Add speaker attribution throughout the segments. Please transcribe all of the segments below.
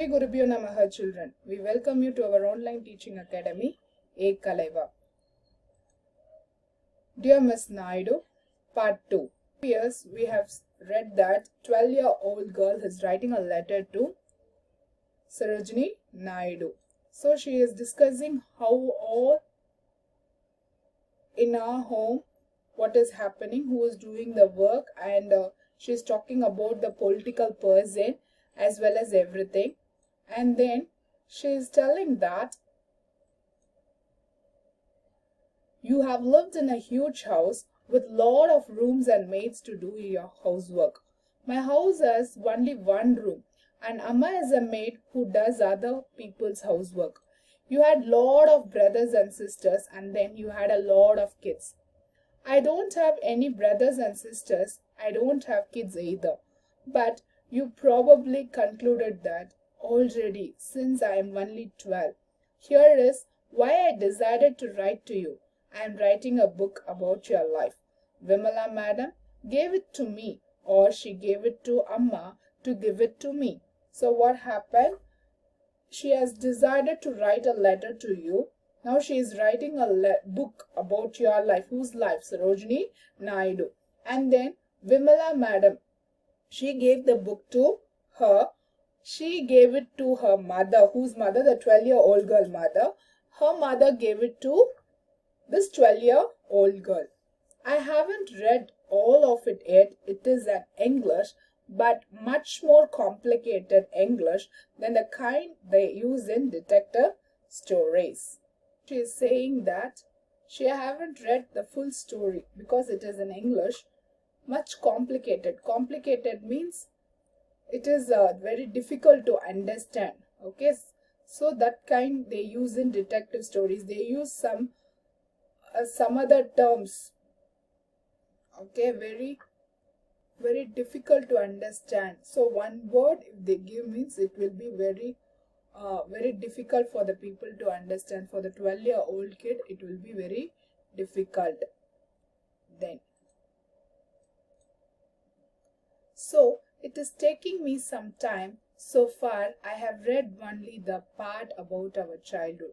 Speaker 1: Hey Gurubhyo Namaha children, we welcome you to our online teaching academy, Ek Kalaiva. Dear Miss Naidu, Part 2. Yes, we have read that 12-year-old girl is writing a letter to Sarojini Naidu. So she is discussing how all in our home, what is happening, who is doing the work, and she is talking about the political person as well as everything. And then she is telling that you have lived in a huge house with lot of rooms and maids to do your housework. My house has only one room and Amma is a maid who does other people's housework. You had lot of brothers and sisters and then you had a lot of kids. I don't have any brothers and sisters. I don't have kids either. But you probably concluded that already since I am only 12. Here is why I decided to write to you. I am writing a book about your life. Vimala madam gave it to me, or she gave it to Amma to give it to me. So what happened? She has decided to write a letter to you. Now she is writing a book about your life. Whose life? Sarojini Naidu. And then Vimala madam, she gave the book to her. She gave it to her mother. Whose mother? The 12-year-old girl mother. Her mother gave it to this 12-year-old girl. I haven't read all of it yet. It is an English, but much more complicated English than the kind they use in detective stories. She is saying that she haven't read the full story because it is in English. Much complicated. Complicated means it is very difficult to understand. Okay, so that kind they use in detective stories. They use some other terms. Okay, very difficult to understand. So one word if they give means it will be very difficult for the people to understand. For the 12-year-old kid it will be very difficult then. So it is taking me some time. So far I have read only the part about our childhood,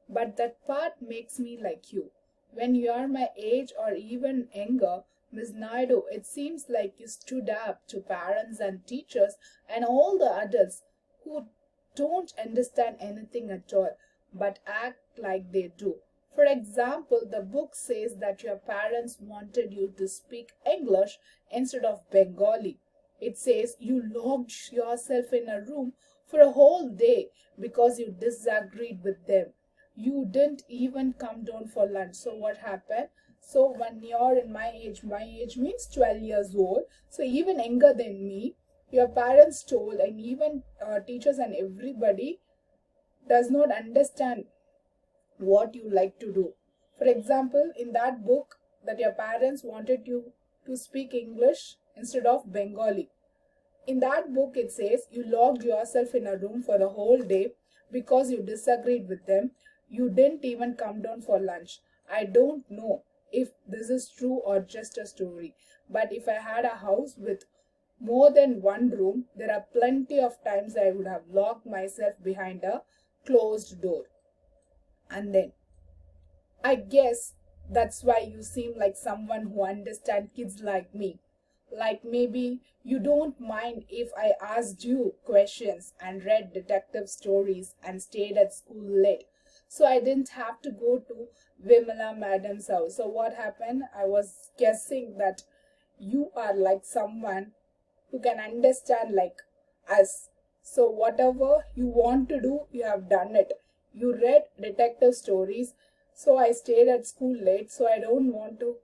Speaker 1: but that part makes me like you. When you are my age or even younger, Miss Naidu, it seems like you stood up to parents and teachers and all the adults who don't understand anything at all but act like they do. For example, the book says that your parents wanted you to speak English instead of Bengali. It says you locked yourself in a room for a whole day because you disagreed with them. You didn't even come down for lunch. So what happened? So when you're in my age means 12 years old, so even younger than me, your parents told, and even teachers and everybody does not understand what you like to do. For example, in that book that your parents wanted you to speak English instead of Bengali. In that book it says you locked yourself in a room for the whole day because you disagreed with them. You didn't even come down for lunch. I don't know if this is true or just a story, but if I had a house with more than one room, there are plenty of times I would have locked myself behind a closed door. And then I guess that's why you seem like someone who understands kids like me. Like maybe you don't mind if I asked you questions and read detective stories and stayed at school late. So I didn't have to go to Vimala madam's house. So what happened? I was guessing that you are like someone who can understand like us. So whatever you want to do, you have done it. You read detective stories. So I stayed at school late. So I don't want to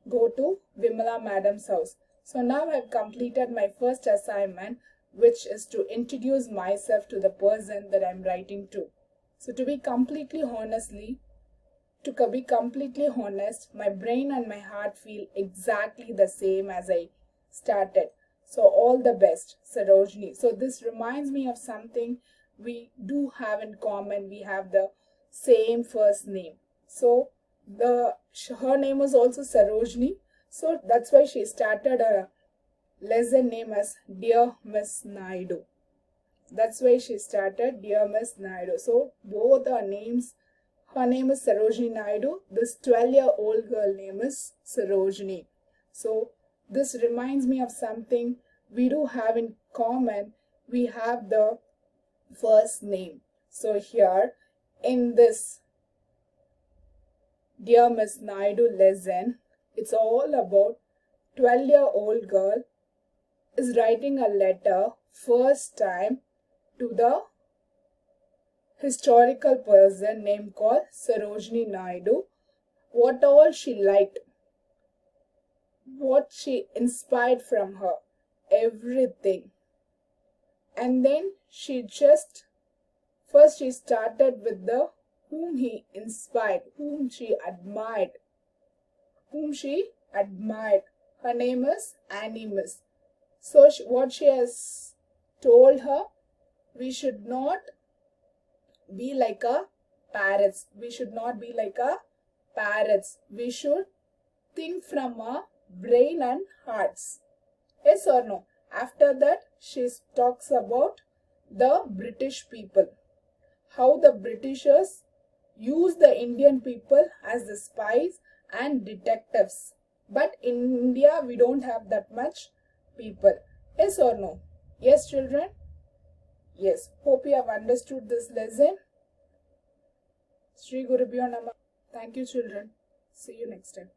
Speaker 1: go to Vimala madam's house. So now I have completed my first assignment, which is to introduce myself to the person that I am writing to. So to be completely honest, my brain and my heart feel exactly the same as I started. So all the best, Sarojini. So this reminds me of something we do have in common. We have the same first name. So her name was also Sarojini. So that's why she started a lesson name as Dear Miss Naidu. That's why she started Dear Miss Naidu. So both are names. Her name is Sarojini Naidu. This 12-year-old girl name is Sarojini. So this reminds me of something we do have in common. We have the first name. So here in this Dear Miss Naidu lesson, it's all about 12-year-old girl is writing a letter first time to the historical person named called Sarojini Naidu. What all she liked, what she inspired from her, everything. And then she first she started with the whom he inspired, whom she admired. Her name is Animus. So what she has told her, we should not be like a parrots. We should not be like a parrots. We should think from our brain and hearts. Yes or no? After that, she talks about the British people. How the Britishers use the Indian people as the spies and detectives. But in India, we don't have that much people. Yes or no? Yes, children? Yes. Hope you have understood this lesson. Shri Gurubhyo Namah. Thank you, children. See you next time.